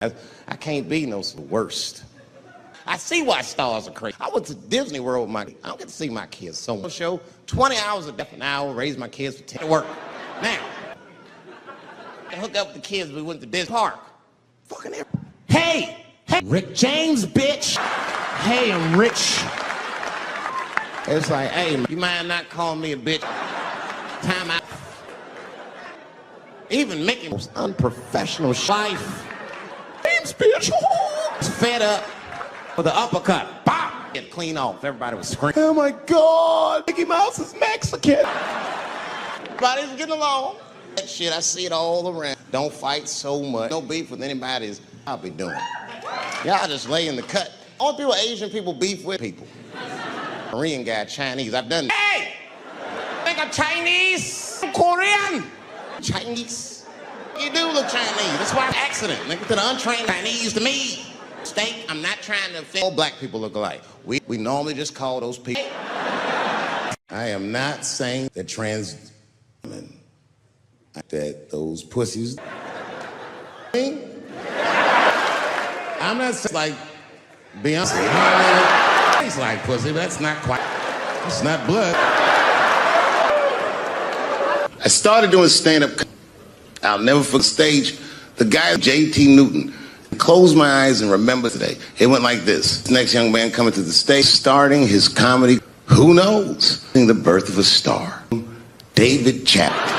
I can't be no worst. I see why stars are crazy. I went to Disney World with my kids. I don't get to see my kids so much. Show 20 hours a day, an hour, raise my kids for 10 to work. Now, to hook up with the kids, we went to Disney Park. Fucking hey, Rick James, bitch. Hey, I'm rich. It's like, hey, man, you mind not calling me a bitch? Time out. Even Mickey was unprofessional life. James, bitch. Fed up with the uppercut. Bop! Get clean off. Everybody was screaming. Oh my God, Mickey Mouse is Mexican. Everybody's getting along. That shit, I see it all around. Don't fight so much. No beef with anybody. I'll be doing. Y'all just lay in the cut. All people, Asian people beef with people. Korean guy, Chinese. I've done. Hey! Think I'm Chinese? I'm Korean. Chinese. You do look Chinese. That's why I'm accident. Nigga, to the untrained Chinese to me. Mistake. I'm not trying to offend. All black people look alike. We normally just call those people. I am not saying that trans women, that those pussies. I'm not saying like Beyonce. It's like pussy, but that's not quite. It's not blood. I started doing stand-up. I'll never forget the stage. The guy, J.T. Newton, closed my eyes and remember today. It went like this. This next young man coming to the stage, starting his comedy. Who knows? The birth of a star. David Chappelle.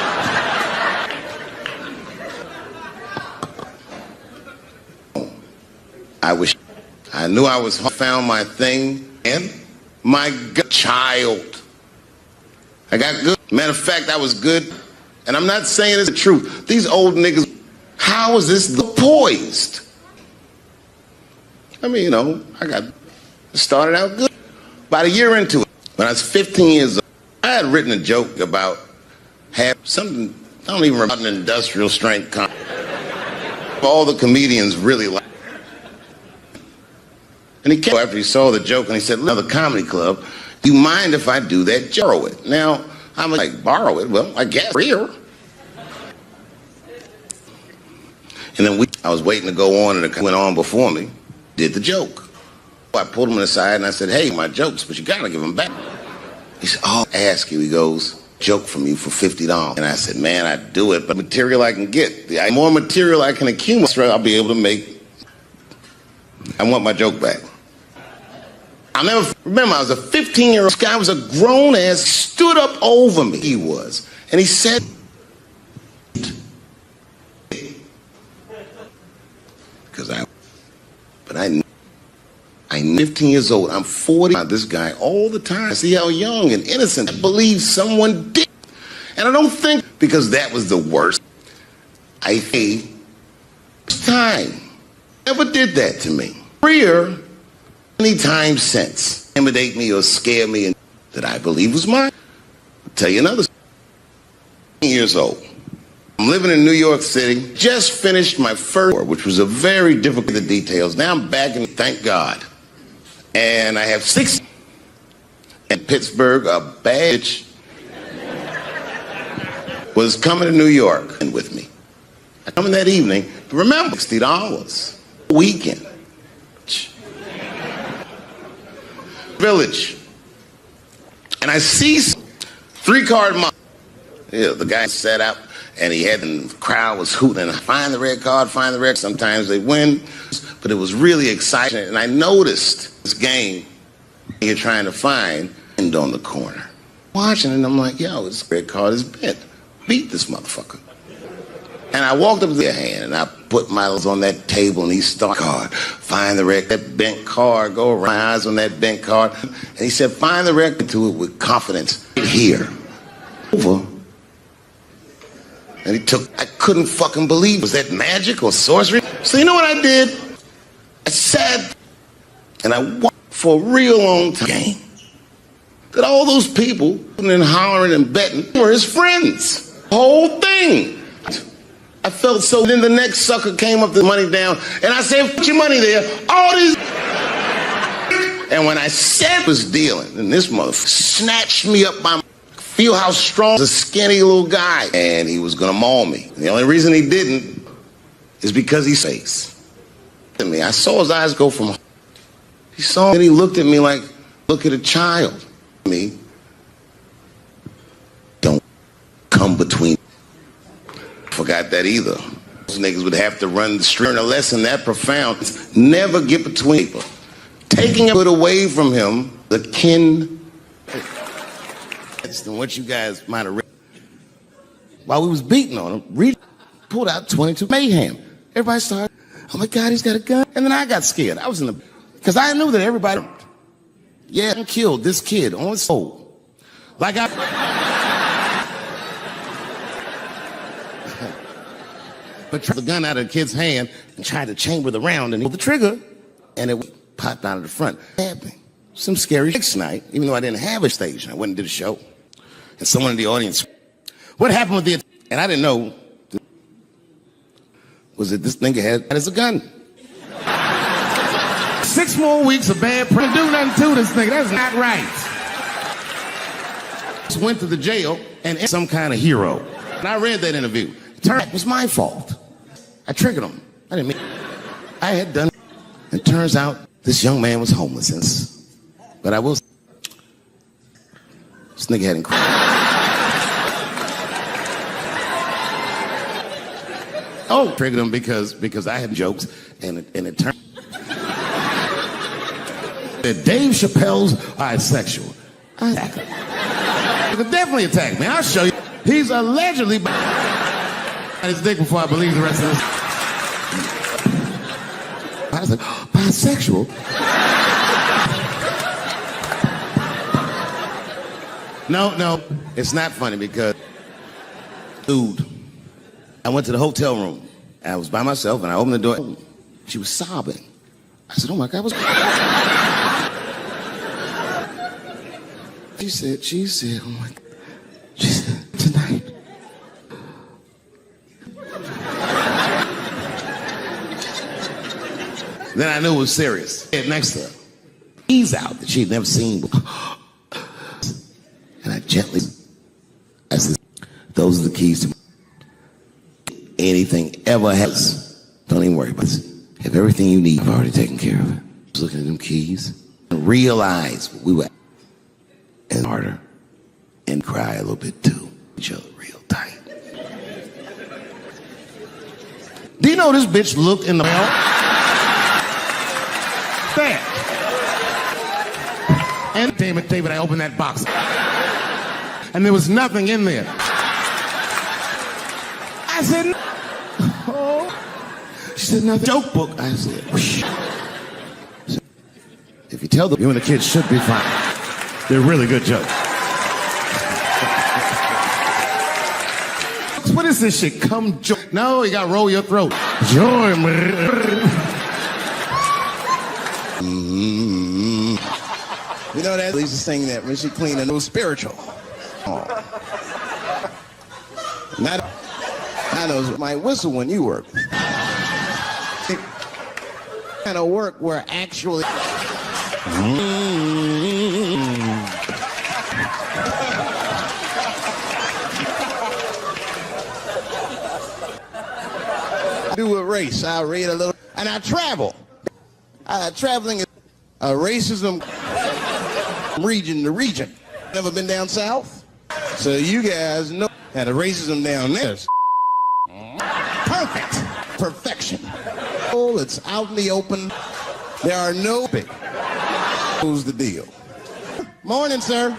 I knew I was found my thing and my child. I got good. Matter of fact, I was good. And I'm not saying it's the truth. These old niggas, how is this poised? I mean, you know, started out good. About a year into it, when I was 15 years old, I had written a joke about something, I don't even remember, an industrial strength comedy. All the comedians really like. And he came after he saw the joke and he said, "Another comedy club, you mind if I do that? Borrow it." Now, I'm like, borrow it? Well, I guess here. And then I was waiting to go on and it went on before me, did the joke. I pulled him aside and I said, "Hey, my jokes, but you gotta give them back." He said, "Oh, I'll ask you." He goes, "Joke from you for $50. And I said, "Man, I'd do it, but material I can get. The more material I can accumulate, I'll be able to make. I want my joke back." I'll never remember, I was a 15-year-old. This guy was a grown ass, stood up over me. He was. And he said, I'm 15 years old. I'm 40. This guy all the time. I see how young and innocent. I believe someone did. And I don't think because that was the worst. I hate time. Never did that to me. Career. Any time since intimidate me or scare me and that I believe was mine. I'll tell you another. 15 years old. I'm living in New York City. Just finished my first tour, which was a very difficult the details. Now I'm back in, thank God. And I have 6 in Pittsburgh, a bad bitch was coming to New York and with me. I come in that evening, remember $60 weekend. Village. And I see 3-card money. Yeah, the guy sat up and he had the crowd was hooting, "Find the red card, find the red." Sometimes they win, but it was really exciting. And I noticed this game you're trying to find and on the corner. Watching it, and I'm like, yo, this red card is bent. Beat this motherfucker. And I walked up to their hand and I put my eyes on that table and he started, "Card, find the red, that bent card, go around, my eyes on that bent card." And he said, "Find the red," to it with confidence. Here. Over. And he took, I couldn't fucking believe, was that magic or sorcery? So you know what I did? I sat and I watched for a real long time that all those people and hollering and betting were his friends. The whole thing. I felt so. Then the next sucker came up, the money down, and I said, "Put your money there." All these. And when I said was dealing, and this motherfucker snatched me up by my, feel how strong, a skinny little guy, and he was gonna maul me. And the only reason he didn't is because he's face. at me. I saw his eyes go from, he saw, and he looked at me like, look at a child. Me, don't come between. Forgot that either. Those niggas would have to run the street. Learn a lesson that profound. Never get between people. Taking it away from him, the kin. That's what you guys might have read. While we was beating on him, Reed pulled out 22 mayhem. Everybody started, oh my God, he's got a gun. And then I got scared. I was in the, because I knew that everybody, yeah, killed this kid on his soul. Like I, but the gun out of the kid's hand and tried to chamber the round and he pulled the trigger and it popped out of the front. Some scary next night, even though I didn't have a stage, I went and did a show. And someone in the audience, what happened with the, and I didn't know, was that this nigga had as a gun. 6 more weeks of bad press. Do nothing to this nigga, that's not right. Just went to the jail and some kind of hero. And I read that interview. It was my fault. I triggered him. I didn't mean, I had done it. It turns out this young man was homeless. But I will say, this nigga hadn't cried. Oh, triggered him because I had jokes and it turned. Dave Chappelle's bisexual. He could definitely attack me. I'll show you. He's allegedly his dick before I believe the rest of this. I was like, bisexual? No, it's not funny because, dude, I went to the hotel room. I was by myself and I opened the door. She was sobbing. I said, oh my God, what's going on? She said, oh my God. She said, tonight. Then I knew it was serious. Next to her, keys out that she'd never seen before. And I gently, I said, those are the keys to anything ever has. Don't even worry about it. Have everything you need, I've already taken care of it. I was looking at them keys and realized we were and harder and cry a little bit too. Each other real tight. Do you know this bitch looked in the mail? There. And David, I opened that box. And there was nothing in there. I said, oh. She said, nothing. Joke book. I said, whoosh. If you tell them, you and the kids should be fine. They're really good jokes. What is this shit? Come join. No, you gotta roll your throat. Join me. You know that Lisa sang that when she cleaned a new spiritual. Oh. Not, I know my whistle when you work. Kind of work where actually. Do a race. I read a little, and I travel. Traveling is racism region to region. Never been down south, so you guys know that the racism down there is perfect, perfection. It's out in the open. There are no big. Who's the deal? Morning, sir.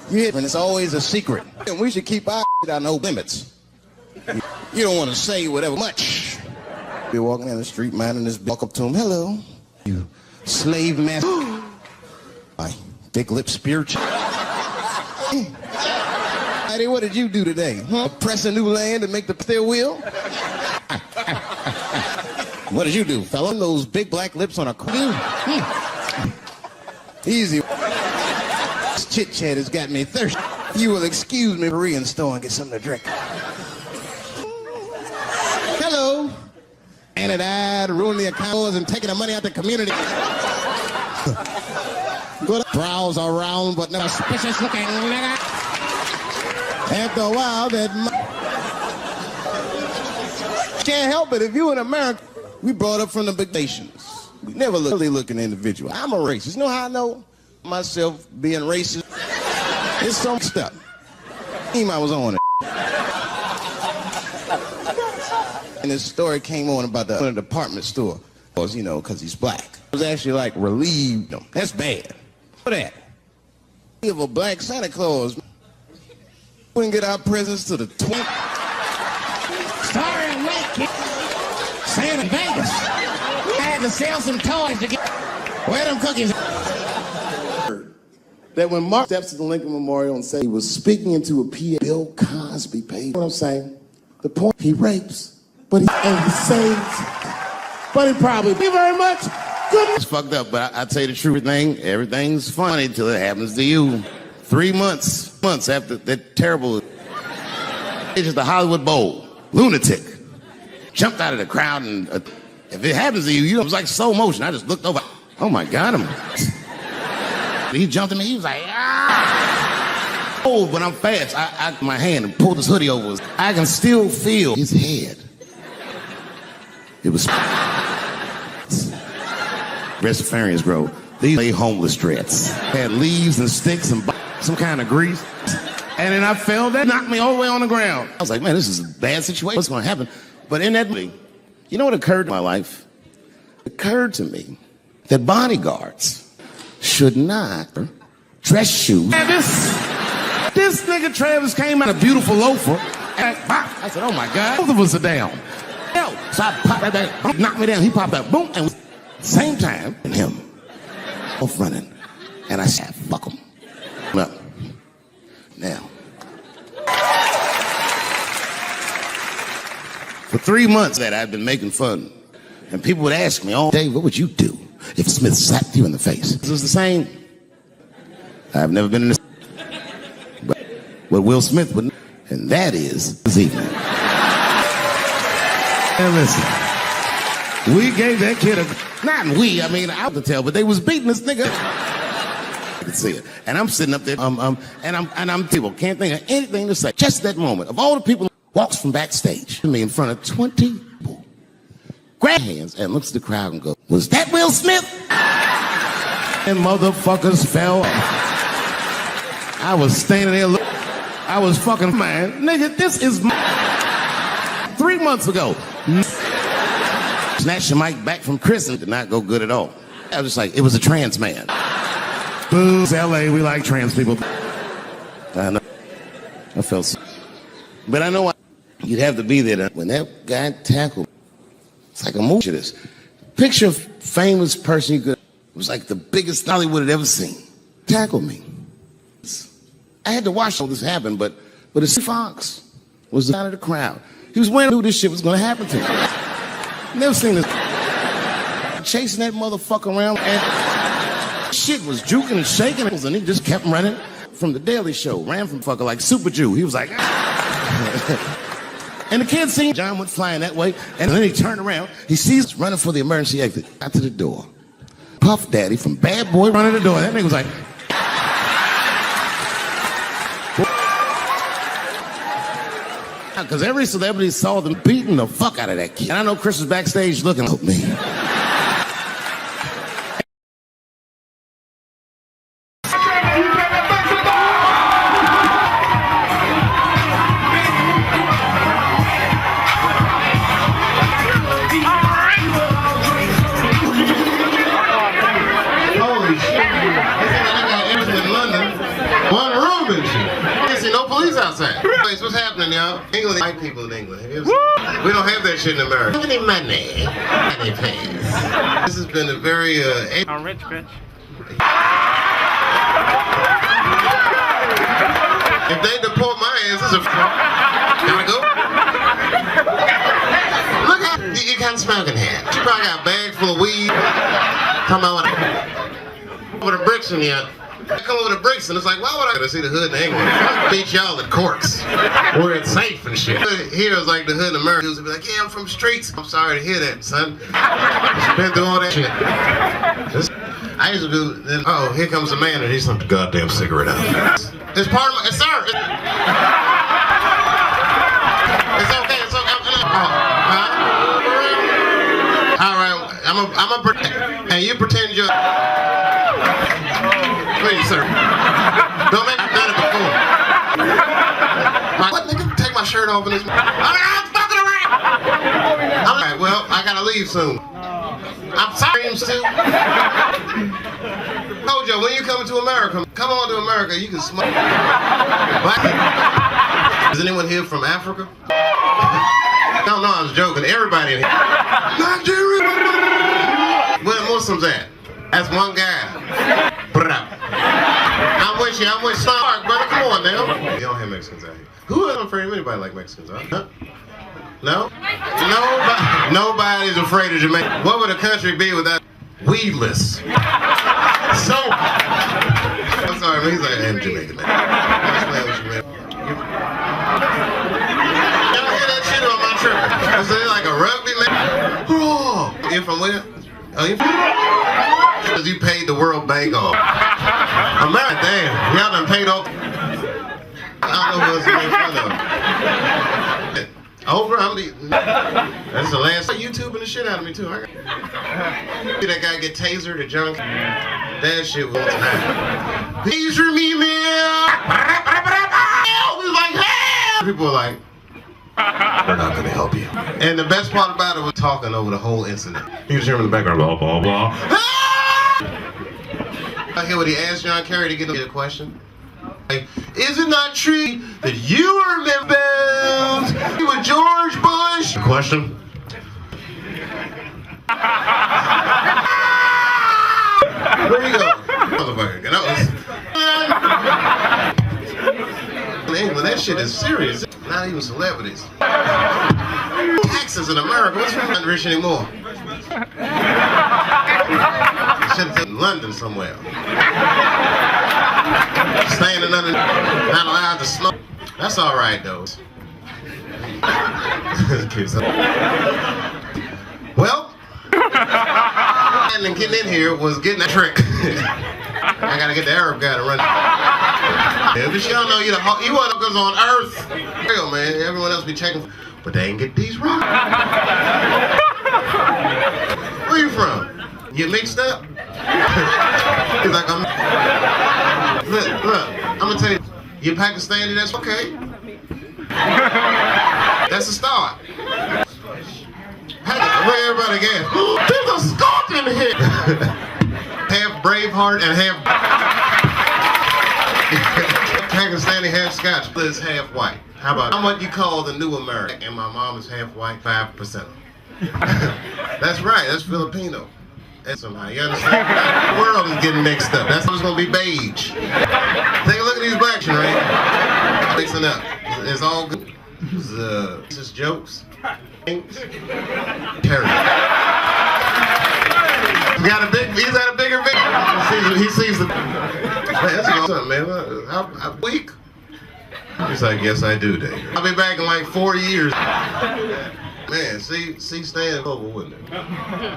And it's always a secret. And we should keep our on no limits. You don't want to say whatever much. You're walking down the street, minding this, walk up to him, hello, you slave master. My thick lip spiritual. Hey, what did you do today? Huh? Press a new land and make the steering wheel? What did you do, fella? Those big black lips on a Easy. This chit-chat has got me thirsty. You will excuse me, Korean store, and get something to drink. Hello. And it eyed, ruining the accounts and taking the money out the community. Good brows around, but never suspicious looking nigga. After a while, that can't help it. If you in America, we brought up from the big nations. We never really look at an individual. I'm a racist. You know how I know myself being racist? It's some stuff. I was on it. And this story came on about the department store. You know, because he's black. I was actually like relieved him. That's bad. For that. We have a black Santa Claus. We didn't get our presents to the 20th. Sorry I'm late, kid. Santa Vegas. I had to sell some toys to get. Where them cookies? That when Mark steps to the Lincoln Memorial and said he was speaking into a PA, Bill Cosby paid. What I'm saying? The point, he rapes, but he saves, but he probably. Thank you very much. Good. It's fucked up, but I tell you the truth, everything's funny till it happens to you. 3 months after that terrible, it's just the Hollywood Bowl, lunatic, jumped out of the crowd, and if it happens to you, you know, it was like slow motion. I just looked over, oh my God, he jumped at me, he was like, ah! Oh, but I'm fast. I my hand and pulled his hoodie over. I can still feel his head. It was Breastafarians grow. These lay homeless dreads. Had leaves and sticks and some kind of grease. And then I fell down, knocked me all the way on the ground. I was like, man, this is a bad situation. What's going to happen? But in that movie, you know what occurred in my life? It occurred to me that bodyguards should not dress shoes. And this nigga Travis came out a beautiful loafer. And I said, oh my God, both of us are down. So I popped that back, knocked me down. He popped up, boom, and same time, and him both running. And I said, fuck him. Well, now, for 3 months that I'd been making fun, and people would ask me all day, what would you do if Smith slapped you in the face? It was the same. I've never been in this, but what Will Smith would, and that is this evening. And listen, we gave that kid a, not we, I mean, I could tell, but they was beating this nigga. I could see it. And I'm sitting up there, and I'm people, can't think of anything to say. Just that moment, of all the people walks from backstage to me in front of 20 people, grab hands and looks at the crowd and goes, was that Will Smith? And motherfuckers fell. I was standing there, I was fucking, man, nigga, this is my 3 months ago. Snatched the mic back from Chris and did not go good at all. I was just like, it was a trans man. Boo, LA, we like trans people. I know. I felt so. But I know you'd have to be there when that guy tackled. It's like a movie. This picture of famous person you could. It was like the biggest Hollywood had ever seen. Tackled me. I had to watch all this happen, but it's Fox was the out of the crowd. He was wearing, knew this shit was gonna happen to him. Never seen this. Chasing that motherfucker around, and shit was juking and shaking, and he just kept running from the Daily Show. Ran from fucker like Super Jew. He was like, and the kid seen John went flying that way, and then he turned around. He sees us running for the emergency exit. Out to the door. Puff Daddy from Bad Boy running the door. That nigga was like. Because every celebrity saw them beating the fuck out of that kid. And I know Chris was backstage looking at me. Holy shit. I got everything in London. One room and shit. I can't see no police outside. What's happening, y'all? England, white people in England. We don't have that shit in America. Any money. Money pays. This has been a very, I'm rich, bitch. If they deport my ass, this is a... Gotta go? Look at you can't smoke in here. She probably got a bag full of weed. Come on. Over the bricks in here. I come over to Brixton, it's like, why would I go see the hood in England? I beat y'all at courts, where it's safe and shit. Here is like the hood in America. Dudes would be like, yeah, I'm from the streets. I'm sorry to hear that, son. Been through all that shit. I used to do, oh, here comes a man and he's some goddamn cigarette out. It's part of my, sir. and you pretend you're. Please, sir. Don't make me done it before. What, nigga? Take my shirt off in this. I'm fucking around. I'm like, well, I gotta leave soon. I'm sorry, too. Told you, when you come to America, come on to America, you can smoke. Is anyone here from Africa? No, I was joking. Everybody in here. Nigeria. Where the Muslims at? That's one guy. I'm with you. Stark, brother. Come on now. You don't have Mexicans out here. Who is afraid of anybody like Mexicans, huh? No? Nobody's afraid of Jamaica. What would a country be without weedless? So, I'm sorry, man. He's like, I'm Jamaican, man. I'm playing with you, man. Y'all hear that shit on my trip? Is it like a rugby, man? Oh, you from where? Oh, you from? Because you paid the World Bank off. America, damn. Y'all done paid off. I don't know who else to make fun of. Over, that's the last. YouTubing the shit out of me too. See that guy get tasered at junk? That shit was time. Taser me, man! We was like, hell! People were like, we're not gonna help you. And the best part about it was talking over the whole incident. He was hearing in the background, blah, blah, blah. I hear what he asked John Kerry to get a question. Like, is it not true that you were bound with George Bush? Question. Where you go? Motherfucker, get out. In England, that shit is serious. Not even celebrities. Taxes in America, what's wrong? Not rich anymore. Should have in London somewhere. Staying another, not allowed to smoke. That's all right, though. Well, and getting in here was getting a trick. I gotta get the Arab guy to run. Yeah, but y'all know you want to on Earth. Real man, everyone else be checking, but they ain't get these right. Where you from? You mixed up? He's like, look, I'm gonna tell you, you're Pakistani, that's okay. That's a start. Where everybody again? There's a scorpion here. Half Braveheart and half Pakistani, half Scotch. Is half white. How about I'm what you call the new American, and my mom is half white, 5%. That's right. That's Filipino. And somehow, you understand? The world is getting mixed up. That's what's gonna be beige. Take a look at these blacks, right? Mixing up. It's all good. It's just jokes. Terrible. He's got a bigger vision. He sees the. Man, that's awesome, man. I'm weak. He's like, yes, I do, Dave. I'll be back in like 4 years. Man, see, Stan over, wouldn't it?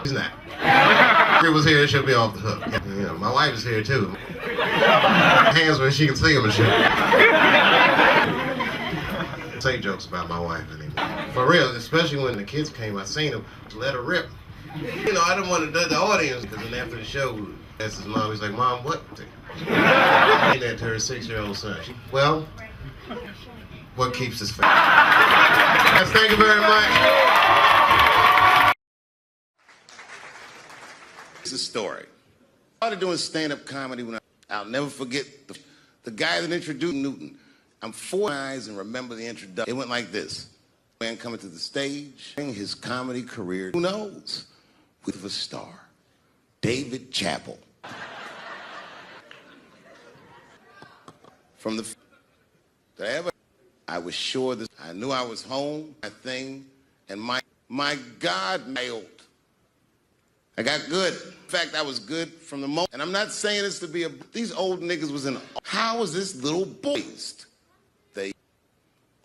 He's not. If he was here, she'll be off the hook. Yeah, my wife is here too. Hands where she can see him and shit. Say jokes about my wife anymore. For real, especially when the kids came, I seen him, let her rip. You know, I didn't want to do the audience because then after the show, asked his mom, he's like, Mom, what? He that to her 6-year-old son. Well, what keeps us family? Yes, thank you very much. It's a story. I started doing stand-up comedy when I'll never forget the guy that introduced Newton. I'm 4 eyes and remember the introduction. It went like this. Man coming to the stage, his comedy career, who knows, with a star, David Chappelle. From the that I ever, I was sure that I knew I was home, my thing, and my God nailed. I got good. In fact, I was good from the moment. And I'm not saying this to be these old niggas was in, how was this little boy?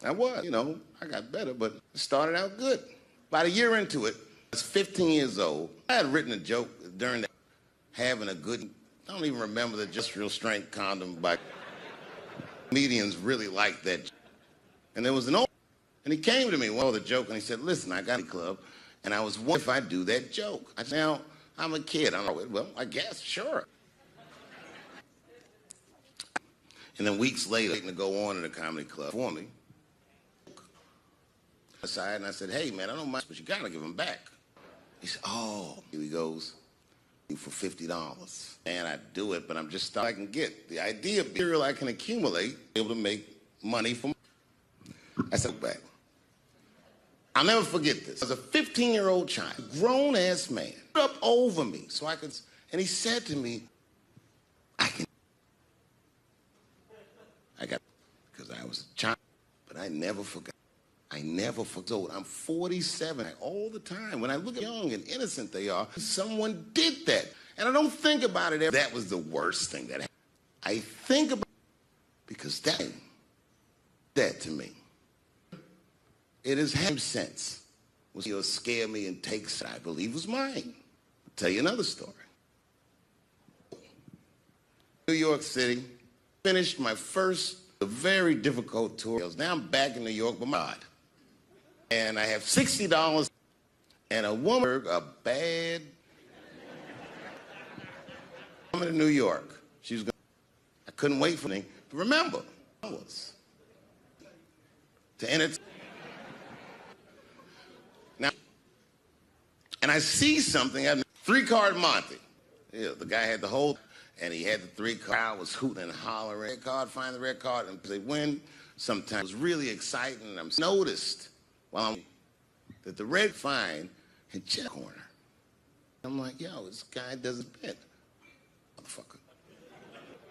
I was, you know, I got better, but it started out good. About a year into it, I was 15 years old. I had written a joke during that, having a good, I don't even remember the just real strength condom, but comedians really liked that. And there was an old, and he came to me, well, the joke, and he said, listen, I got a club, And I was wondering if I'd do that joke. I said, now, I'm a kid. I'm like, well, I guess, sure. And then weeks later, to go on in a comedy club for me. Aside, and I said, hey, man, I don't mind, but you got to give them back. He said, oh. He goes, for $50. And I do it, but I'm just starting I can get. The idea of material I can accumulate, able to make money from. I said, back. I'll never forget this. I was a 15-year-old child, grown-ass man, up over me so I could, and he said to me, I got, because I was a child, but I never forgot. I never forgot. I'm 47 all the time. When I look at how young and innocent they are, someone did that. And I don't think about it. That was the worst thing that happened. I think about it because that to me. It is him sense. He'll scare me and takes I believe was mine. I'll tell you another story. New York City, finished my first, a very difficult tour. Now I'm back in New York, but my God. And I have $60 and a woman, a bad woman in New York. She was going. I couldn't wait for me. But remember, I was to entertain. Now, and I see something. Three-card Monty. Yeah, the guy had the whole, and he had the three-card. I was hooting and hollering. Red card, find the red card, and they win. Sometimes it was really exciting. And I'm noticed while I'm that the red fine had check corner. I'm like, yo, this guy doesn't bet, motherfucker.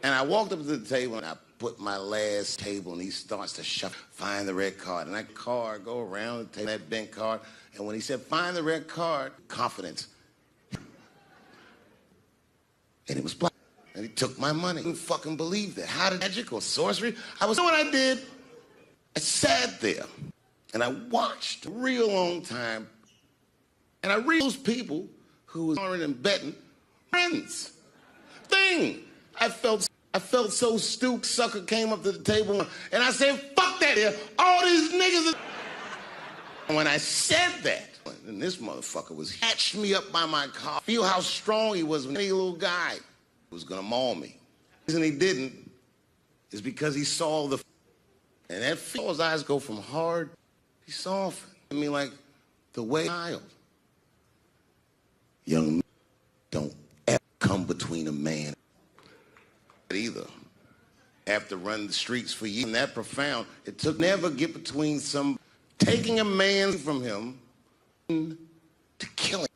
And I walked up to the table and I put my last table and he starts to shuffle, find the red card. And that card go around and take that bent card. And when he said, find the red card, confidence. And it was black. And he took my money. I couldn't fucking believe that. How did magic or sorcery? You know what I did? I sat there and I watched a real long time. And I read those people who was and betting friends. I felt so stupid. Sucker came up to the table and I said, fuck that here. All these niggas. And when I said that, and this motherfucker was hatched me up by my car. Feel how strong he was when any little guy was gonna maul me. The reason he didn't is because he saw the, and that his eyes go from hard, he softened. I mean, like the way child. Young men don't ever come between a man either. After running the streets for years, and that profound, it took never get between some taking a man from him to killing.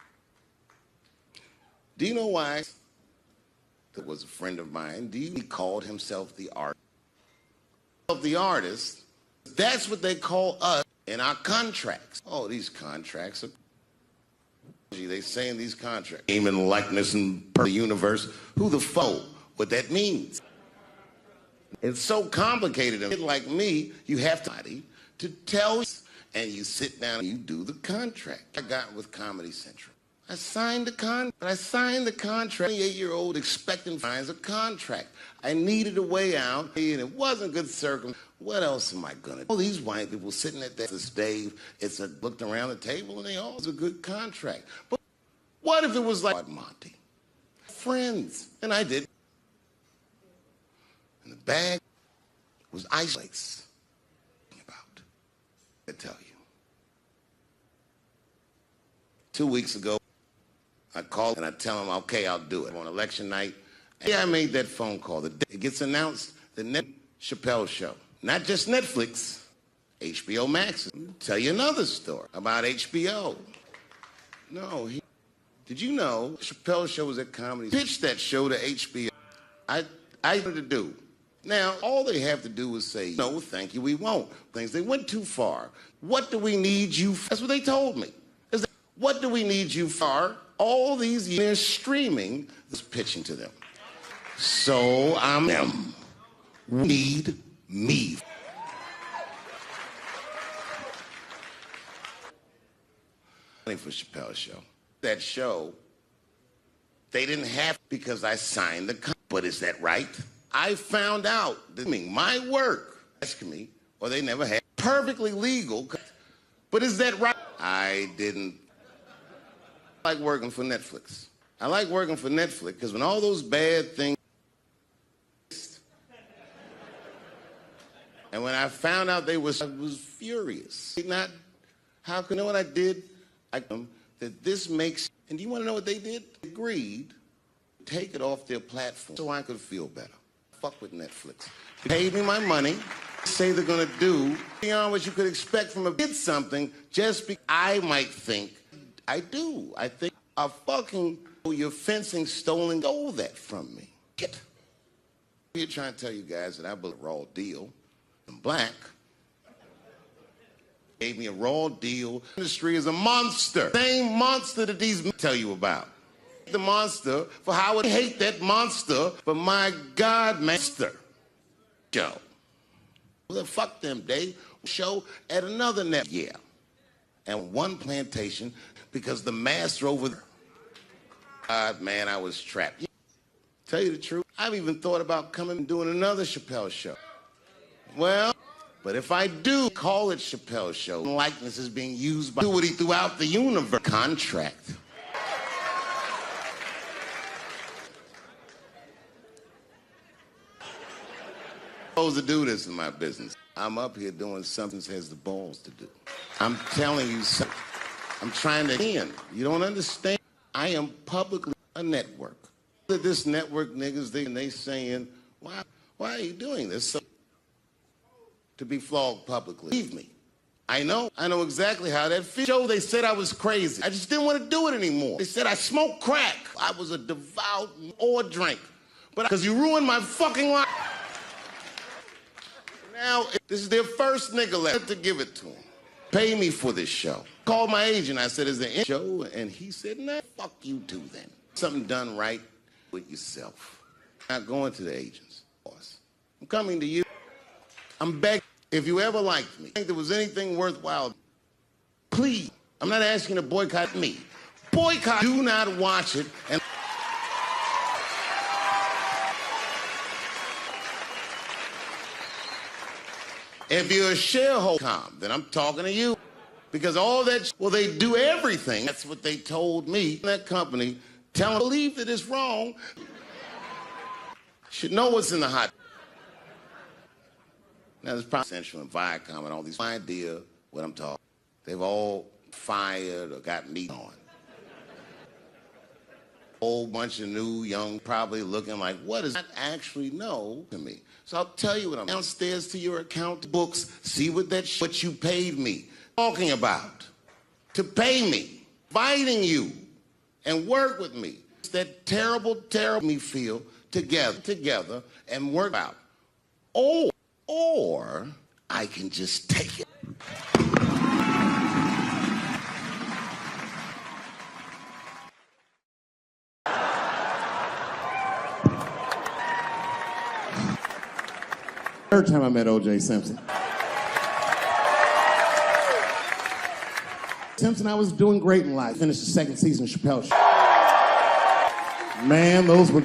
Do you know why? That was a friend of mine. He called himself the artist. The artist, that's what they call us in our contracts. Oh, these contracts are, they say in these contracts, name and likeness and per the universe, who the fuck, what that means. It's so complicated. And like me, you have to tell you, and you sit down and you do the contract. I got with Comedy Central. I signed the contract. 28-year-old expecting signs a contract. I needed a way out, and it wasn't good circumstance. What else am I gonna do? All these white people sitting at this Dave, looked around the table and they all was a good contract. But what if it was like Monty? Friends. And I did. And the bag was ice flakes. About. I tell you. 2 weeks ago, I called and I tell him, okay, I'll do it. On election night, yeah, I made that phone call. It gets announced, the Chappelle show. Not just Netflix, HBO Max. I'll tell you another story about HBO. No, did you know Chappelle show was at Comedy? Pitched that show to HBO. I wanted to do. Now, all they have to do is say, no, thank you, we won't. Things, they went too far. What do we need you for? That's what they told me. What do we need you for? All these years streaming, is pitching to them. So need me. For Chappelle show. That show, they didn't have because I signed the contract. But is that right? I found out that my work, asking me, or they never had perfectly legal. But is that right? I didn't I like working for Netflix. I like working for Netflix because when all those bad things, and when I found out I was furious. Not, how can, you know what I did? That this makes, and do you want to know what they did? They agreed to take it off their platform so I could feel better. Fuck with Netflix. They paid me my money, say they're gonna do beyond what you could expect from a did something just because I might think, I do. I think a fucking, your fencing stolen stole that from me. Get. Here trying to tell you guys that I believe a raw deal. I'm black. Gave me a raw deal. The industry is a monster. Same monster that these men tell you about. The monster for how I hate that monster, but my God, master. Joe. Well, fuck them, they show at another net. Yeah. And one plantation because the master over there. God, man, I was trapped. Tell you the truth, I've even thought about coming and doing another Chappelle show. Well, but if I do call it Chappelle Show, likeness is being used by throughout the universe. Contract. I'm supposed to do this in my business. I'm up here doing something that has the balls to do. I'm telling you something. I'm trying to end. You don't understand. I am publicly a network. This network niggas, they saying, why are you doing this? So, to be flogged publicly. Leave me. I know exactly how that feels. Show, they said I was crazy. I just didn't want to do it anymore. They said I smoked crack. I was a devout or drink. But because you ruined my fucking life. Now, this is their first nigga left to give it to them. Pay me for this show. Called my agent. I said, is there any show? And he said, nah, fuck you too then. Something done right with yourself. I'm not going to the agents, boss. I'm coming to you. I'm begging. If you ever liked me, think there was anything worthwhile, please, I'm not asking you to boycott me. Boycott, do not watch it. And if you're a shareholder, then I'm talking to you. Because all that, well, they do everything. That's what they told me. That company, tell them, believe that it's wrong. Should know what's in the hot. Now, there's probably Central and Viacom and all these idea what I'm talking. They've all fired or got me on. Whole bunch of new, young, probably looking like, what does that actually know to me? So I'll tell you what I'm downstairs to your account books, see what what you paid me. Talking about to pay me, fighting you, and work with me. It's that terrible me feel together and work out. Or I can just take it. Third time I met O.J. Simpson. Simpson, I was doing great in life. Finished the second season of Chappelle Show. Man, those were...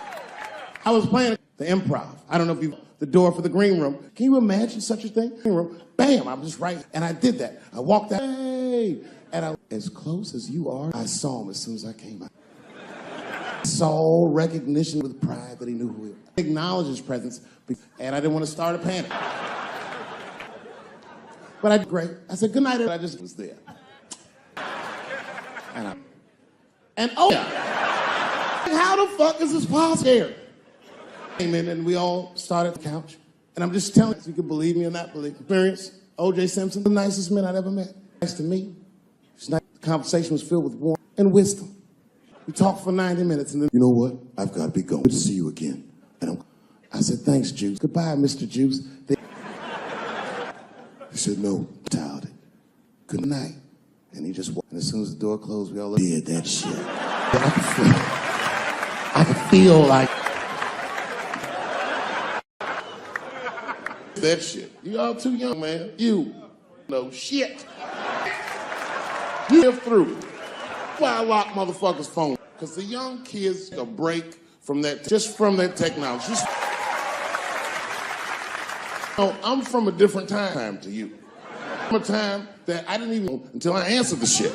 I was playing the improv. I don't know if you... The door for the green room. Can you imagine such a thing? Green room. Bam, I'm just right. And I did that. I walked out. Hey! And as close as you are, I saw him as soon as I came out. Saw recognition with pride that he knew who he was. Acknowledged his presence, and I didn't want to start a panic. But I did great. I said, good night, and I just was there. And oh, how the fuck is this possible? Came in and we all started at the couch. And I'm just telling you, you can believe me or not believe me. Experience, O.J. Simpson, the nicest man I'd ever met. Nice to me. The conversation was filled with warmth and wisdom. We talked for 90 minutes and then, you know what? I've got to be going. Good to see you again. And I said, thanks, Juice. Goodbye, Mr. Juice. He said, no, tired. Good night. And he just walked. And as soon as the door closed, we all did that shit. I could feel like that shit. You all too young, man. You know shit. You live through. That's why I lock motherfuckers' phone. Because the young kids a break from that, just from that technology. No, I'm from a different time to you. From a time that I didn't even know until I answered the shit.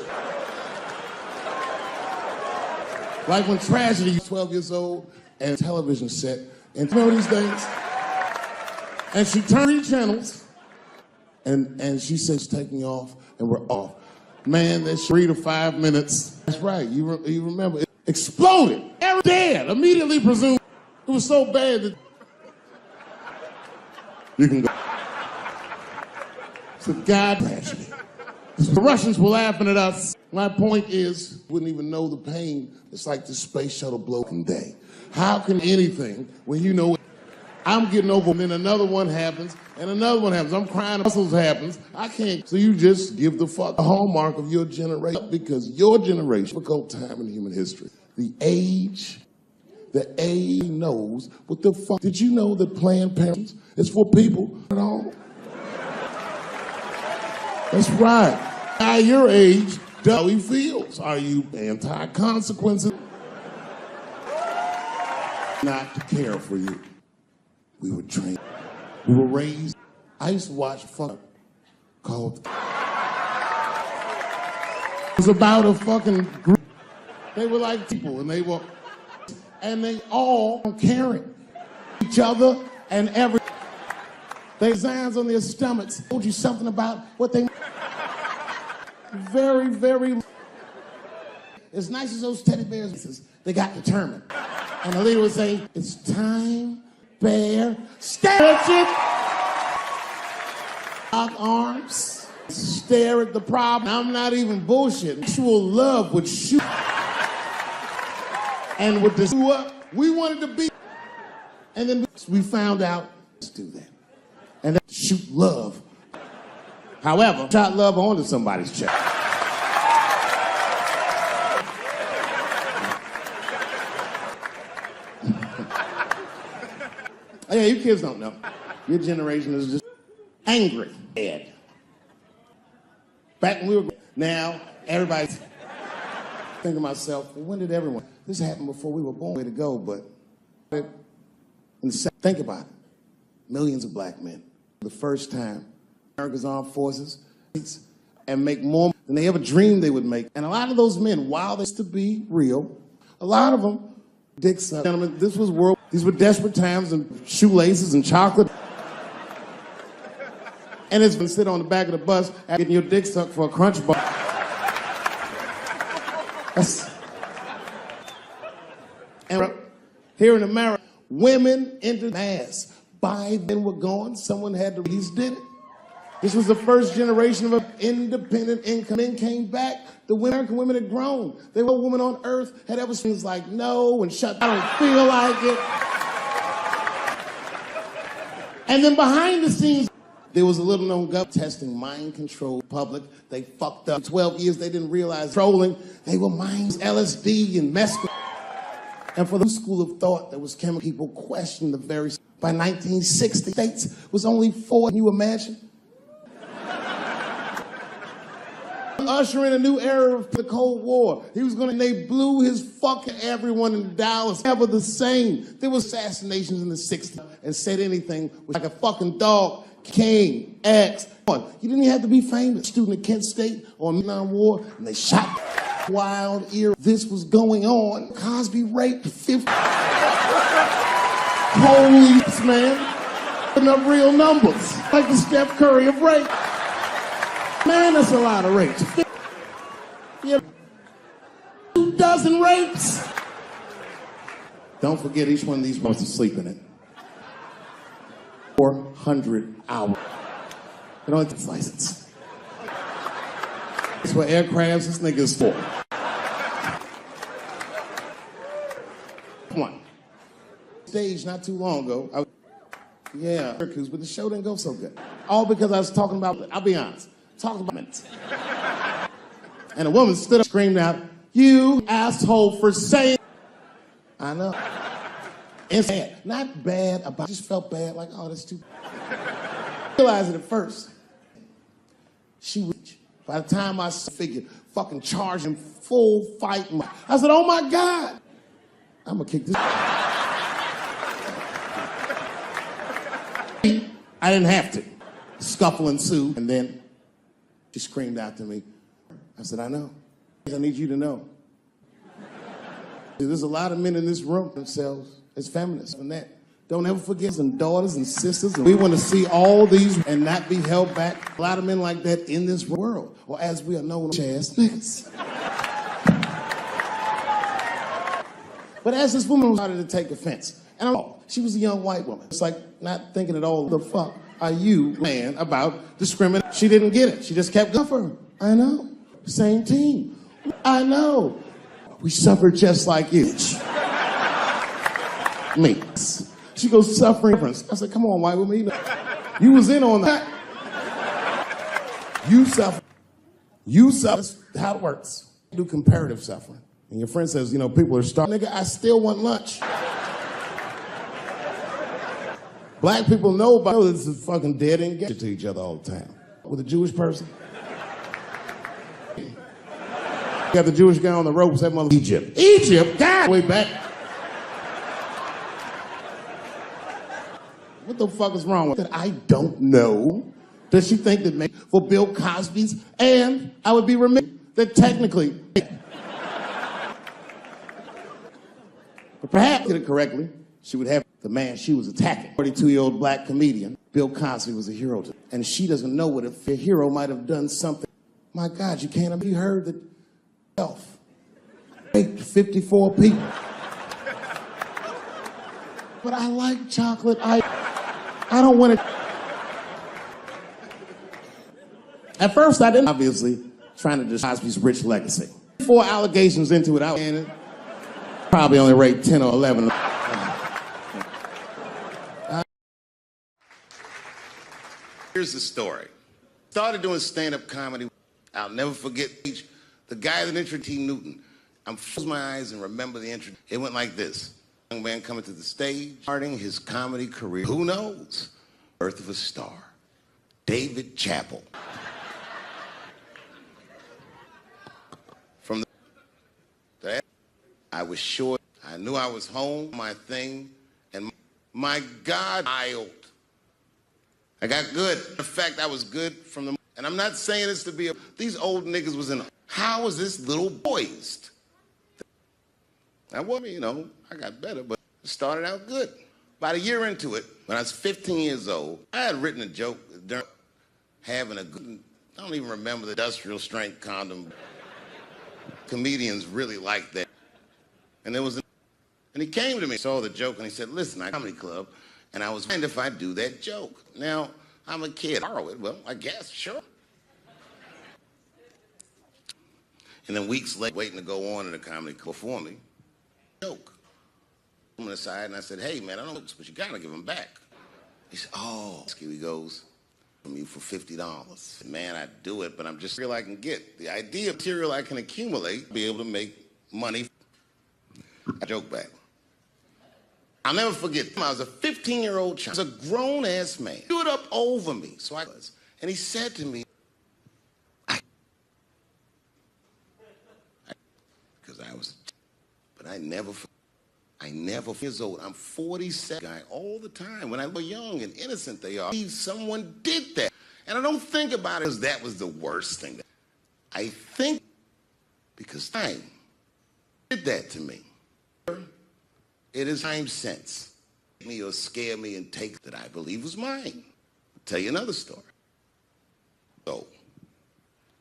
Like when Tragedy was 12 years old and television set, and remember these things? And she turned 3 channels, and she said she's taking off, and we're off. Man, that's 3 to 5 minutes. That's right, you remember. It exploded. Every dead, immediately presumed. It was so bad that you can go. It's a God tragedy. The Russians were laughing at us. My point is, wouldn't even know the pain. It's like the space shuttle broken day. How can anything, when you know I'm getting over, and then another one happens, and another one happens. I'm crying, muscles happens. I can't. So you just give the fuck the hallmark of your generation, because your generation, difficult time in human history. The age knows what the fuck. Did you know that Planned Parenthood is for people at all? That's right. At your age, how he feels. Are you anti-consequences? Not to care for you. We were trained. We were raised. I used to watch called. It was about a fucking group. They were like people, and they all caring each other and every. They had signs on their stomachs told you something about what they. Very, very. As nice as those teddy bears, they got determined. And the leader would say, "It's time, bear, stare at it. Lock arms, stare at the problem." I'm not even bullshitting. Actual love would shoot. And with the we wanted to be. And then we found out, let's do that. And then shoot love. However, shot love onto somebody's chest. Yeah, you kids don't know. Your generation is just angry. Dead. Back when we were, now everybody's thinking to myself, well, when did everyone? This happened before we were born. Way to go, but think about it. Millions of black men, for the first time, America's armed forces, and make more than they ever dreamed they would make. And a lot of those men, while they used to be real, a lot of them, dick suck. Gentlemen, this was world. These were desperate times, and shoelaces and chocolate. And it's been sit on the back of the bus and getting your dick sucked for a crunch bar. And here in America, women entered mass. By then we're gone. Someone had to did it. This was the first generation of independent income. Men came back. The American women had grown. They were women on earth had ever seen things like no and shut. I don't feel like it. And then behind the scenes, there was a little known government testing mind control public. They fucked up. 12 years they didn't realize trolling. They were minds LSD and mescaline. And for the school of thought that was chemical, people questioned the very. By 1960, states was only 4. Can you imagine? Usher in a new era of the Cold War. He was they blew his fucking everyone in Dallas. Never the same. There were assassinations in the 60s and said anything was like a fucking dog. King, X. You didn't even have to be famous. Student at Kent State on Vietnam War, and they shot wild ear. This was going on. Cosby raped 50. Holy man. Putting up real numbers. Like the Steph Curry of rape. Man, that's a lot of rapes. 2 dozen rapes. Don't forget each one of these was to sleep in it. 400 hours. They don't have a license. It's for aircrafts, this nigga's for. Come on. Stage not too long ago. Yeah, but the show didn't go so good. All because I was talking about, I'll be honest, talking about minutes. And a woman stood up and screamed out, "You asshole for saying." I know. It's bad. Not bad about, I just felt bad, like, oh, that's too. I realized it at first. She reached. By the time I figured, fucking charged him full fight. I said, oh my God. I'm gonna kick this. I didn't have to. Scuffle ensued, and then she screamed out to me. I said, I know. I need you to know. There's a lot of men in this room themselves as feminists and that. Don't ever forget some daughters and sisters. And we want to see all these and not be held back. A lot of men like that in this world, or as we are known, ass niggas. But as this woman started to take offense, and she was a young white woman. It's like not thinking at all, the fuck are you, man, about discrimination? She didn't get it. She just kept going for her. I know. Same team. I know. We suffer just like you. Me. She goes, suffering. I said, come on, white woman. You was in on that. You suffer. You suffer. That's how it works. You do comparative suffering. And your friend says, people are starving. Nigga, I still want lunch. Black people know about this is fucking dead and get to each other all the time. With a Jewish person. You got the Jewish guy on the ropes, that mother. Egypt, God, way back. What the fuck is wrong with that? I don't know. Does she think that maybe for Bill Cosby's? And I would be remiss that technically, but perhaps did it correctly, she would have the man she was attacking. 42-year-old black comedian, Bill Cosby was a hero to her. And she doesn't know what if a hero might have done something. My God, you can't have heard that self raped 54 people. But I like chocolate. I don't want to. At first, I didn't. Obviously, trying to disguise Cosby's rich legacy. 4 allegations into it, I probably only rate 10 or 11. Here's the story. Started doing stand-up comedy. I'll never forget the guy that introduced T. Newton. I'm close my eyes and remember the intro. It went like this. Young man coming to the stage, starting his comedy career. Who knows? Birth of a star. David Chappelle. From that, I was short. I knew I was home, my thing, and my God, I got good. In fact, I was good from the, and I'm not saying this to be these old niggas was in, how was this little boys? I wasn't, I got better, but it started out good. About a year into it, when I was 15 years old, I had written a joke during having a good, I don't even remember the industrial strength condom. Comedians really like that. And there was, and he came to me, saw the joke, and he said, listen, I comedy club, and I was wondering if I do that joke. Now, I'm a kid. Borrow it. Well, I guess, sure. And then weeks later, waiting to go on in the comedy club before me, joke. I'm aside, and I said, hey, man, I don't know, but you gotta give them back. He said, oh, here he goes. From you for $50. Man, I do it, but I'm just real I can get. The idea of material I can accumulate, be able to make money. I joke back. I'll never forget, I was a 15-year-old child. I was a grown-ass man. He stood up over me, so I was. And he said to me, because I was, but I never years old. I'm 47 guy all the time. When I was young and innocent they are. Someone did that. And I don't think about it as that was the worst thing. I think because time did that to me. It is time since me or scare me and take that I believe was mine. I'll tell you another story. So,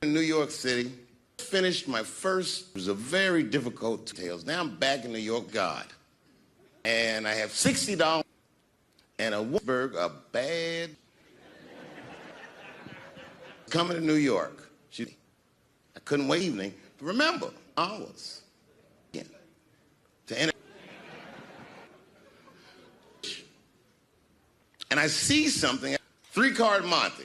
in New York City, finished my first, it was a very difficult tales. Now I'm back in New York, God. And I have $60 and a Warburg, a bad, coming to New York. I couldn't wait evening. But remember, hours. Yeah. To enter. And I see something, 3-card Monte.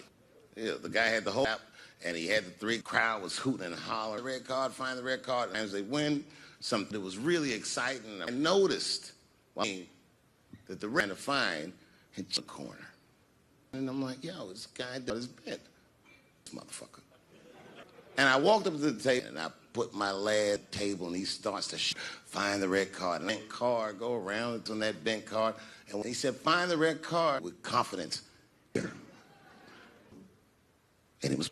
Yeah, the guy had the whole app, and he had the 3, crowd was hooting and hollering. Red card, find the red card. And as they win, something that was really exciting. I noticed that the red to find hit the corner. And I'm like, yo, this guy does his bit. This motherfucker. And I walked up to the table, and I put my lad table, and he starts to find the red card. And that card, go around on that bent card. And when he said, find the red card with confidence. And it was,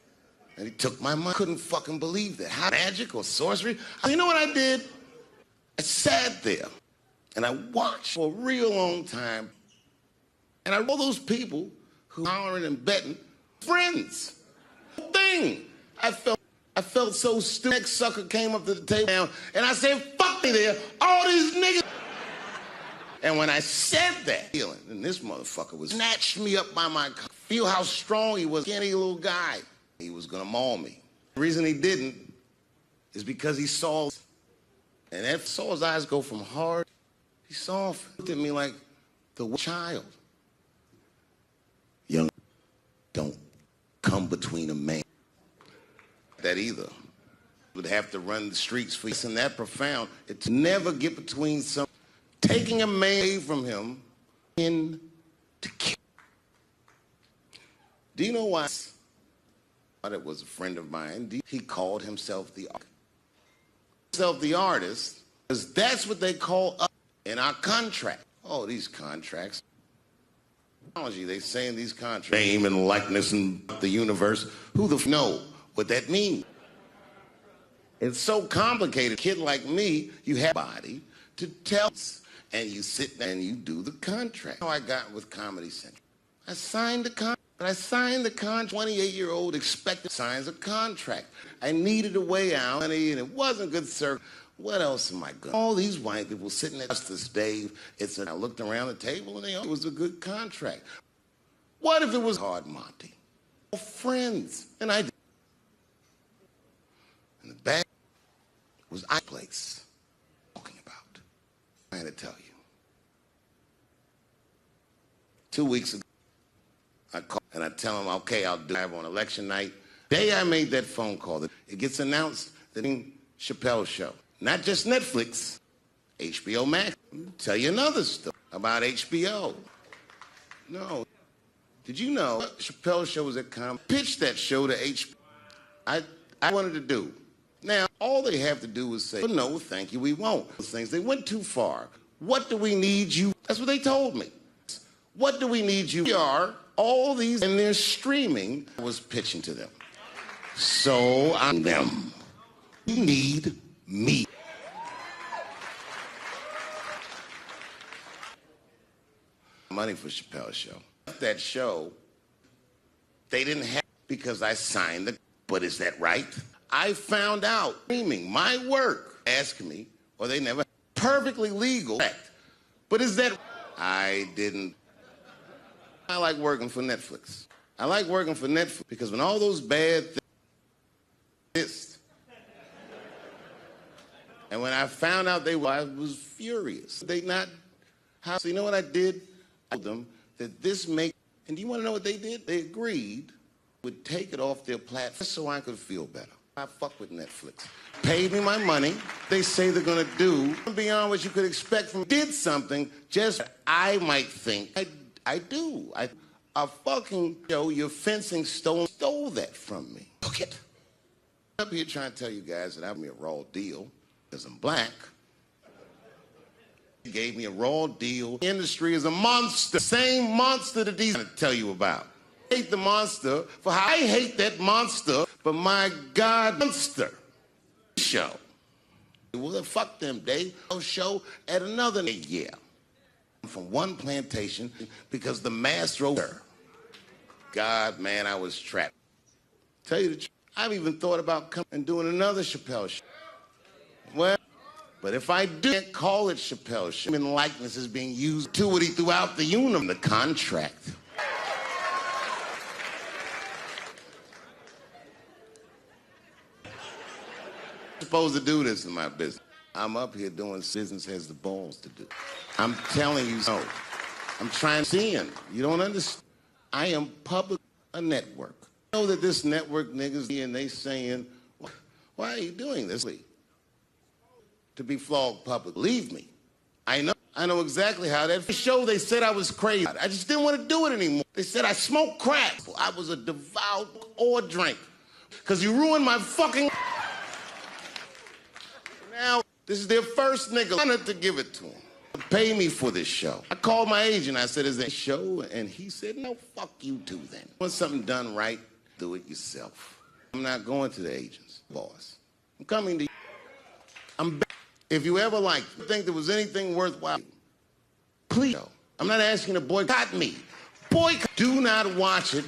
and he took my money. Couldn't fucking believe that. How magic or sorcery? You know what I did? I sat there and I watched for a real long time. And I all those people who hollering and betting, friends. Thing. I felt so stupid. Next sucker came up to the table and I said, fuck me there, all these niggas. And when I said that, feeling, and this motherfucker was snatched me up by my cock. Feel how strong he was, skinny little guy. He was gonna maul me. The reason he didn't is because he saw, and after saw his eyes go from hard, he soft, looked at me like the child. Young, don't come between a man. That either. Would have to run the streets for you. It's that profound. It's never get between some, taking a man away from him in to kill. Do you know why? It was a friend of mine. He called himself the artist, because that's what they call us in our contract. Oh, these contracts. They say in these contracts, name and likeness and the universe. Who the know what that means? It's so complicated. A kid like me, you have a body to tell us, and you sit there and you do the contract. How I got with Comedy Central. I signed the contract. But I signed the contract. 28-year-old expected signs a contract. I needed a way out, and it wasn't good, sir. What else am I going? All these white people sitting at Justice Dave. I looked around the table, and it was a good contract. What if it was hard, Monty? Friends, and I did. And the bag was I place talking about. I had to tell you. 2 weeks ago, I call and I tell him, okay, I'll do it on election night. Day I made that phone call, it gets announced that in Chappelle show, not just Netflix, HBO Max. I'll tell you another story about HBO. No, did you know Chappelle show was at pitched that show to HBO. I wanted to do. Now, all they have to do is say, oh, no, thank you, we won't. Those things, they went too far. What do we need you? That's what they told me. What do we need you? We are all these, and they're streaming. I was pitching to them. So I'm them. You need me. Money for Chappelle show. That show, they didn't have, because I signed the, but is that right? I found out, streaming my work, ask me, or they never, perfectly legal, but is that, I didn't. I like working for Netflix. I like working for Netflix because when all those bad things, and when I found out they were, I was furious. They not, how, so you know what I did? I told them that this make, and do you want to know what they did? They agreed, would take it off their platform so I could feel better. I fuck with Netflix. Paid me my money. They say they're gonna do beyond what you could expect from, did something, just I might think, I do. A fucking show, your fencing stole that from me. Look it. I'm up here trying to tell you guys that I have me a raw deal because I'm black. He gave me a raw deal. The industry is a monster. Same monster that these trying to tell you about. I hate the monster for how I hate that monster, but my God, monster show. Well, fuck them, Dave. Show at another year. From one plantation because the mass rover. God, man, I was trapped. Tell you the truth, I've even thought about coming and doing another Chappelle show. Well, but if I do, can't call it Chappelle show. Human likeness is being used throughout the universe, the contract. I'm supposed to do this in my business. I'm up here doing business has the balls to do. I'm telling you so. I'm trying to see him. You don't understand. I am public a network. I know that this network niggas and they saying, why are you doing this? To be flogged public. Believe me. I know exactly how that show they said I was crazy. I just didn't want to do it anymore. They said I smoked crack. I was a devout or drink. Because you ruined my fucking. Now, this is their first nigga. I wanted to give it to him. Pay me for this show. I called my agent. I said, is there a show? And he said, no, fuck you too then. Want something done right, do it yourself. I'm not going to the agent's boss. I'm coming to you. If you ever think there was anything worthwhile, please. I'm not asking you to boycott me. Boycott. Do not watch it.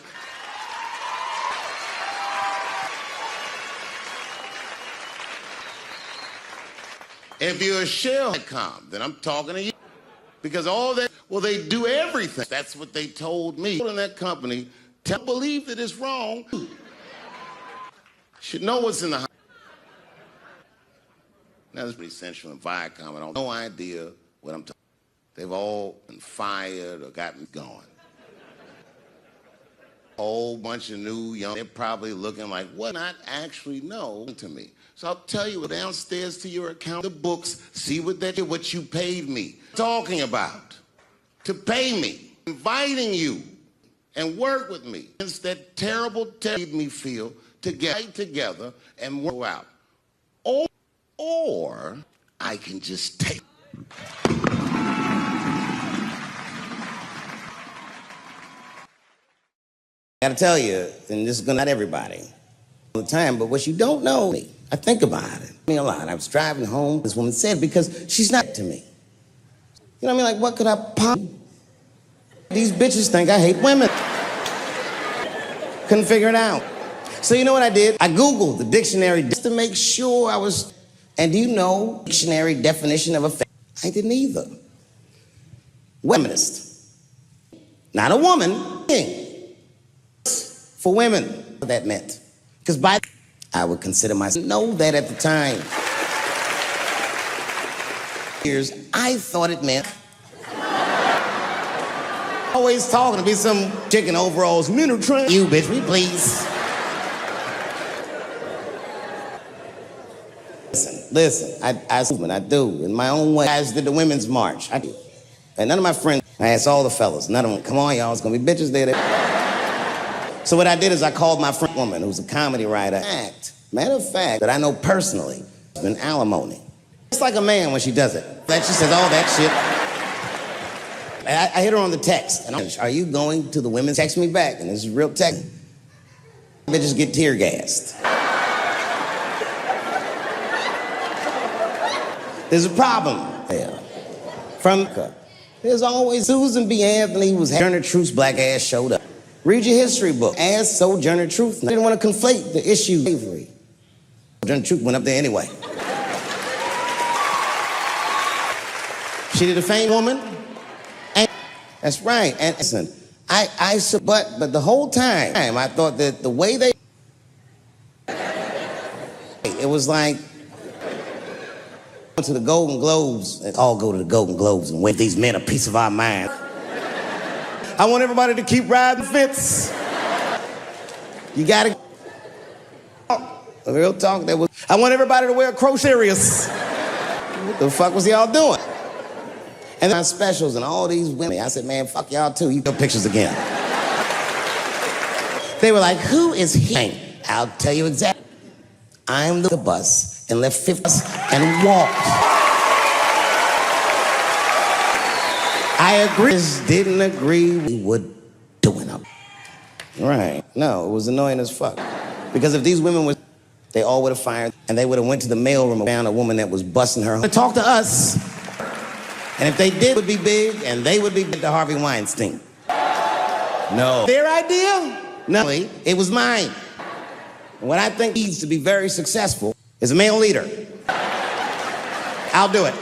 If you're a shell.com, then I'm talking to you. Because all that, well, they do everything. That's what they told me. In that company, believe that it's wrong. Should know what's in the house. Now, that's pretty central in Viacom. I don't no idea what I'm talking about. They've all been fired or gotten going. A whole bunch of new young, they're probably looking like, what not actually know to me. So I'll tell you, downstairs to your account, the books, see what you paid me. Talking about, to pay me, inviting you, and work with me. It's that terrible made me feel to get together and work out. Or I can just take. I gotta tell you, and this is not everybody all the time, but what you don't know, I think about it. A lot. I was driving home, this woman said, because she's not to me. You know what I mean? Like, what could I pop? These bitches think I hate women. Couldn't figure it out. So you know what I did? I Googled the dictionary just to make sure I was, and do you know dictionary definition of a I didn't either. Feminist. Not a woman. For women, what that meant. Because I would consider myself, know that at the time. Years, I thought it meant. Always talking to be some chick in overalls, men are trying. You bitch, me please. Listen, I do, in my own way. I did the Women's March, I do. And none of my friends, I asked all the fellas, none of them, come on y'all, it's gonna be bitches there. So what I did is I called my friend woman, who's a comedy writer. Matter of fact, that I know personally, has been alimony. It's like a man when she does it. She says all that shit. I hit her on the text, and are you going to the women? Text me back, and this is real text. Bitches get tear gassed. There's a problem there. There's always Susan B. Anthony was Journal Truth's black ass showed up. Read your history book. As Sojourner Truth. I didn't want to conflate the issue of slavery. Sojourner Truth went up there anyway. She did a fame woman. And that's right. And listen, but the whole time I thought that the way they, it was like, to the Golden Globes, let's all go to the Golden Globes and wave these men a piece of our mind. I want everybody to keep riding fence. You gotta, real talk, I want everybody to wear crocerias. What the fuck was y'all doing? And then specials and all these women, I said, man, fuck y'all too, you go pictures again. They were like, who is he? I'll tell you exactly. I'm the bus and left 50 and walked. I agree. Didn't agree we would doing up. Right. No, it was annoying as fuck. Because if these women they all would have fired, and they would have went to the mailroom and found a woman that was busting her to talk to us. And if they did, it would be big, and they would be big to Harvey Weinstein. No. Their idea? No, it was mine. And what I think needs to be very successful is a male leader. I'll do it.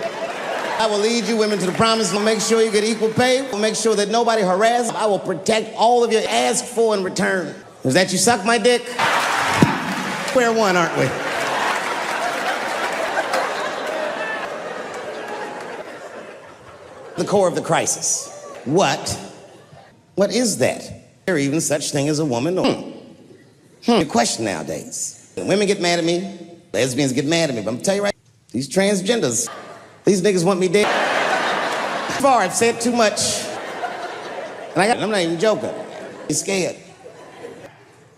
I will lead you women to the promise. I'll make sure you get equal pay. I'll make sure that nobody harasses. I will protect all of you ask for in return. Is that you suck my dick? Square one, aren't we? The core of the crisis. What is that? There even such thing as a woman? The question nowadays. Women get mad at me. Lesbians get mad at me. But I'm telling you right, these transgenders, these niggas want me dead. Far, I've said too much. And I'm not even joking. I'm scared.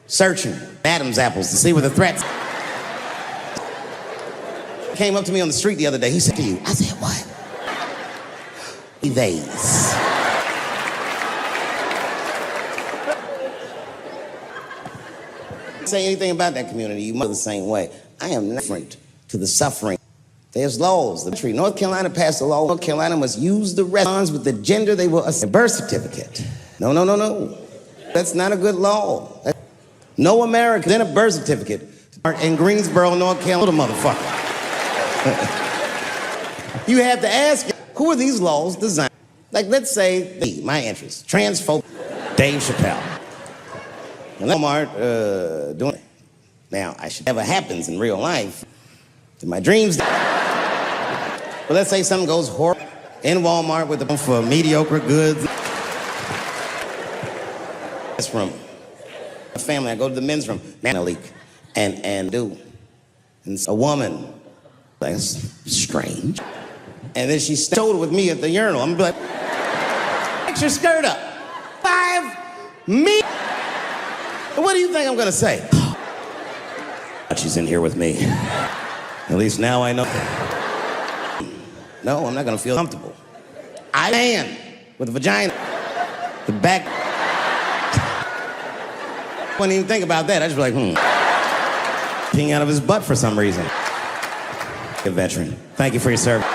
Searching Adam's apples to see where the threats. Came up to me on the street the other day. He said to you, I said, what? Evades. Say anything about that community, you mother the same way. I am different to the suffering There's laws. The country, North Carolina passed a law. North Carolina must use the response with the gender they will assign. A birth certificate. No. That's not a good law. No American, then a birth certificate. In Greensboro, North Carolina, motherfucker. You have to ask, who are these laws designed? Like, let's say, my interest, transphobic, Dave Chappelle. And Walmart doing it. Now, I should never happens in real life. In my dreams. But let's say something goes horrible in Walmart with the for mediocre goods. That's from a family. I go to the men's room, man, leak, and a woman. That's strange. And then she showed with me at the urinal. I'm like, fix your skirt up. 5 me. What do you think I'm gonna say? She's in here with me. At least now I know. No, I'm not gonna feel comfortable. I man with a vagina. The back. Wouldn't even think about that. I just be like, peeing out of his butt for some reason. A veteran. Thank you for your service.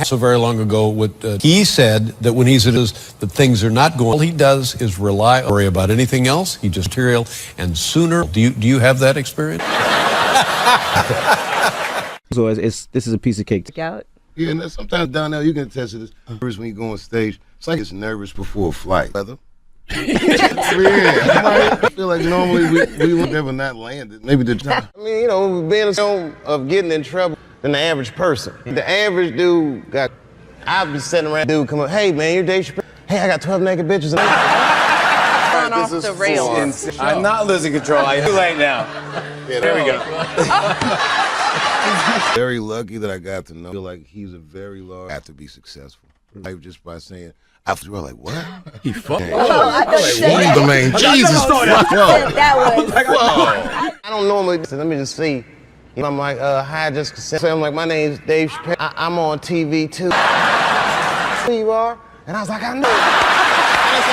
So very long ago, he said that when he's at his, that things are not going, all he does is worry about anything else. He just material, and sooner. Do you have that experience? So this is a piece of cake. Out. Yeah, and sometimes down there you can attest to this. Nervous when you go on stage, it's like it's nervous before a flight. Weather. Yeah, I feel like normally we would never not landed. Maybe the time. I mean, you know, being a film of getting in trouble than the average person. The average dude I've been sitting around, dude come up, hey man, you're Dave Chappelle. Hey, I got 12 naked bitches. Gone off the rails. I'm not losing control. I'm too late now. Yeah, there we go. Very lucky that I got to know. I feel like he's a very large. Have to be successful. Like just by saying, I was like, what? He fucked. The man, Jesus. I don't normally. Let me just see. You know, I'm like, hi, Jessica. So I'm like, my name's Dave Chappelle. I'm on TV too. Who you are? And I was like, I know.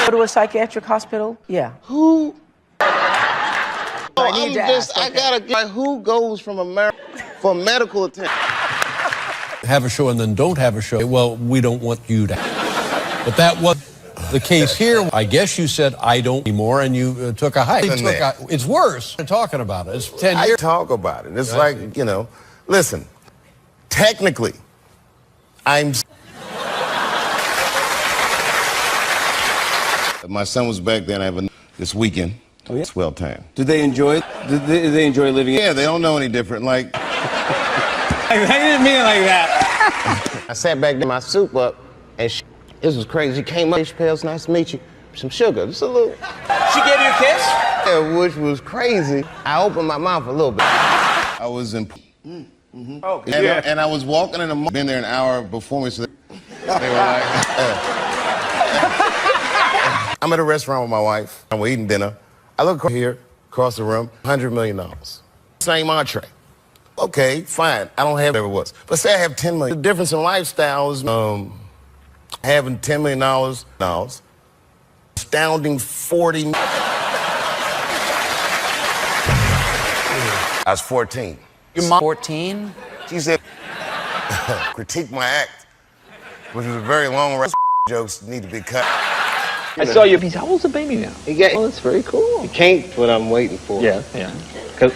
Go to a psychiatric hospital? Yeah. Who? I need to ask, I gotta like, who goes from America for medical attention? Have a show and then don't have a show. Well, we don't want you to. But that was The case here, I guess you said, I don't anymore, and you took a hike. It's worse than talking about it. It's 10 years. I talk about it. It's like, you know, listen, technically, my son was back then. I have this weekend. Oh, yeah? Swell time. Did they enjoy it? Did they enjoy living it? Yeah, they don't know any different. Like, I didn't mean it like that. I sat back there, my soup up, and this was crazy. She came up, Chappelle's nice to meet you. Some sugar, just a little. She gave you a kiss? Yeah, which was crazy. I opened my mouth a little bit. I was in. Oh, yeah. And I was walking in the mall. Been there an hour before me, so they were like, I'm at a restaurant with my wife, and we're eating dinner. I look here, across the room, $100 million. Same entree. Okay, fine. I don't have whatever it was. But say I have $10 million. The difference in lifestyle is having $10 million, astounding 40. I was 14. Your mom 14? She said, critique my act, which was a very long rest. Jokes need to be cut. I saw you. How old's the baby now? Oh, that's very cool. It came what I'm waiting for. Yeah. Because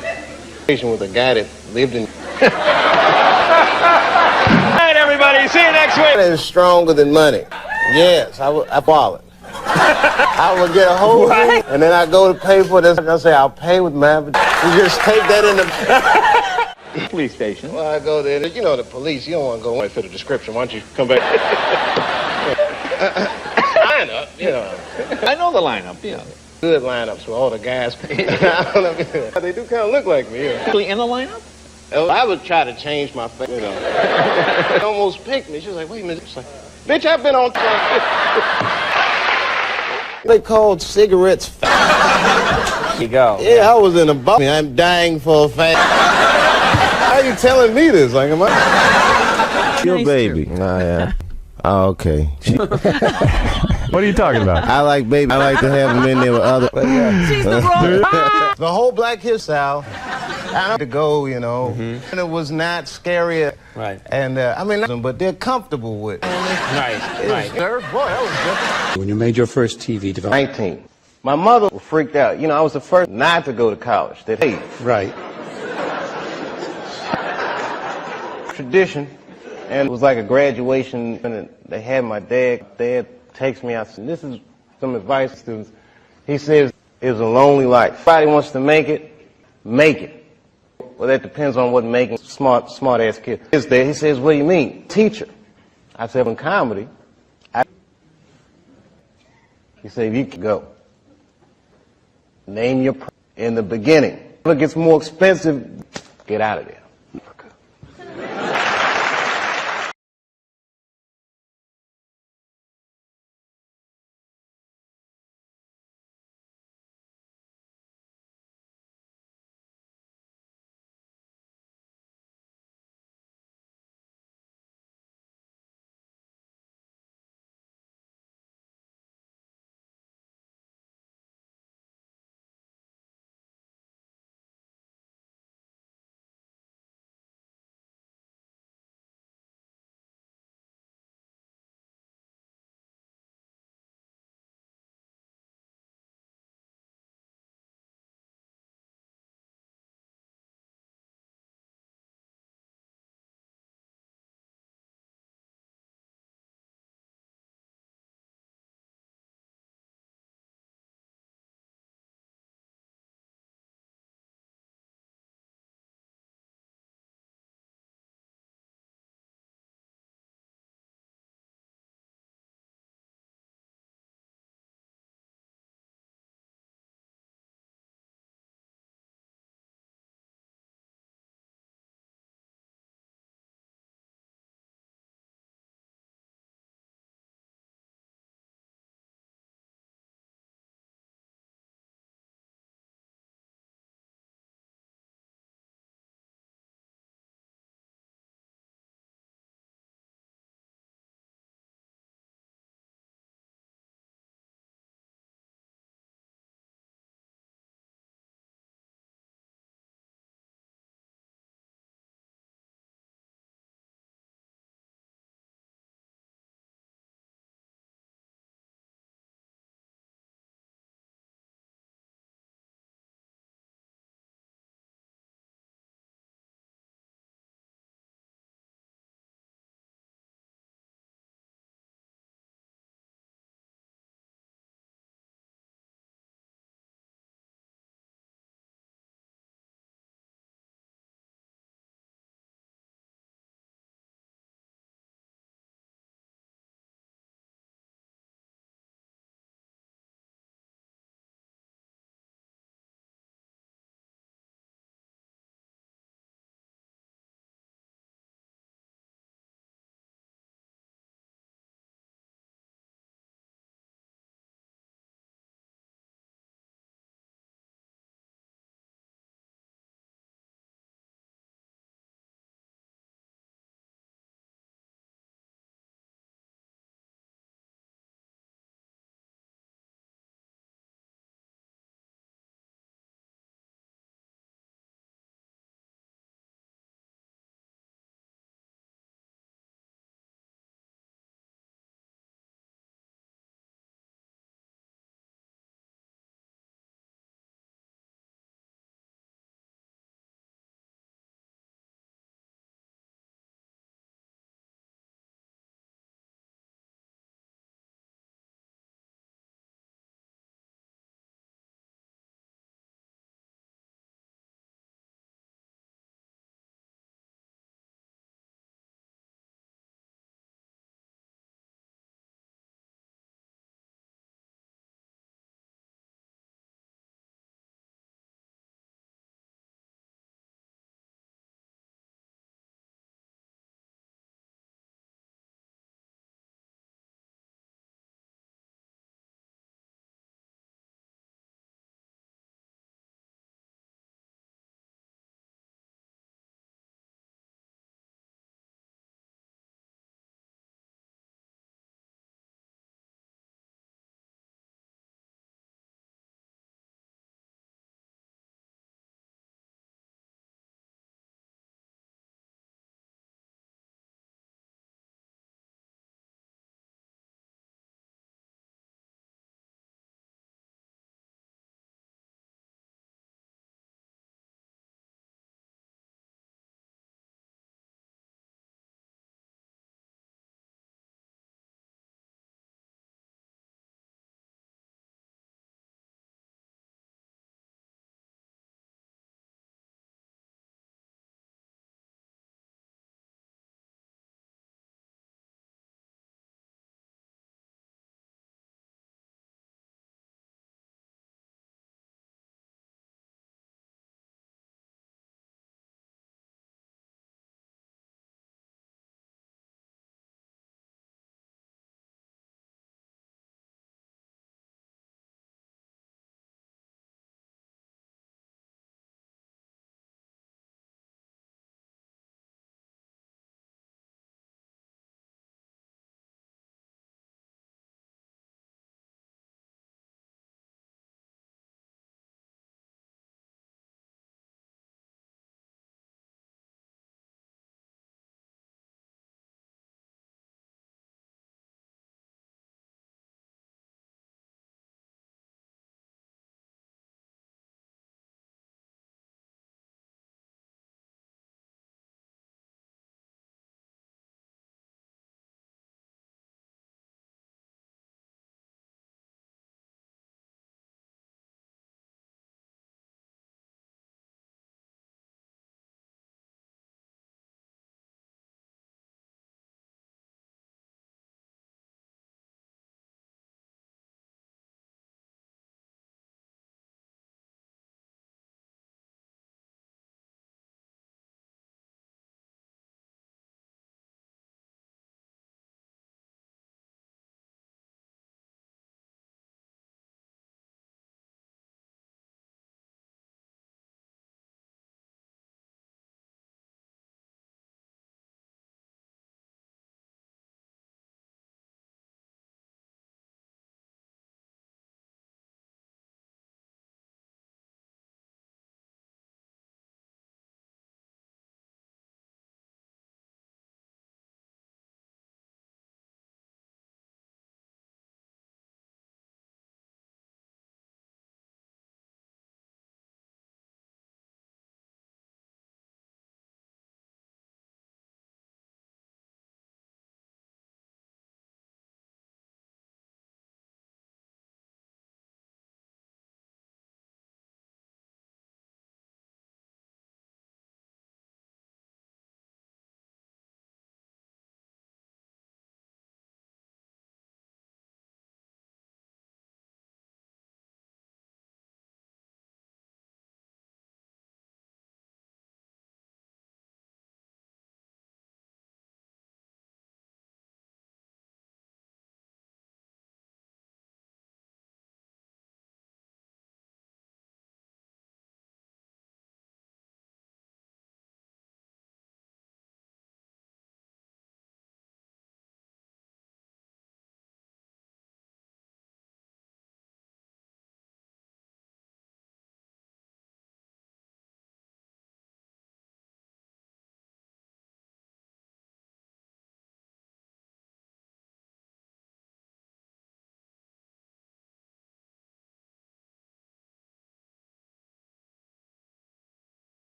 with a guy that lived in. All right, everybody. See you next week. That is stronger than money. Yes, I follow it. I would get a hold of it, and then I go to pay for this. I say, I'll pay with my. You just take that in the police station. Well, I go there. You know, the police, you don't want to go for the description. Why don't you come back? Lineup, you know. I know the lineup, yeah. Good lineups with all the guys. They do kind of look like me. You know. Actually in the lineup? I would try to change my face, you know. They almost picked me. She was like, wait a minute. She's like, bitch, I've been on. They called cigarettes. You go. Yeah, I was in a bubble. I'm dying for a fact. How are you telling me this? Like, am I? Your baby. Oh, yeah. Oh, okay. What are you talking about? I like baby. I like to have them in there with other. She's the wrong. The whole Black History Style. I don't to go, you know, and it was not scary. Right. And I mean, but they're comfortable with it. Right. Boy, that was different. When you made your first TV development. 19. My mother was freaked out. You know, I was the first not to go to college. Right. Tradition. And it was like a graduation, and they had my dad. Dad takes me out. This is some advice to students. He says, it was a lonely life. If somebody wants to make it, make it. Well, that depends on what making smart-ass kid is there. He says, what do you mean? Teacher. I said, in comedy, he said, you can go. Name your in the beginning. If it gets more expensive, get out of there.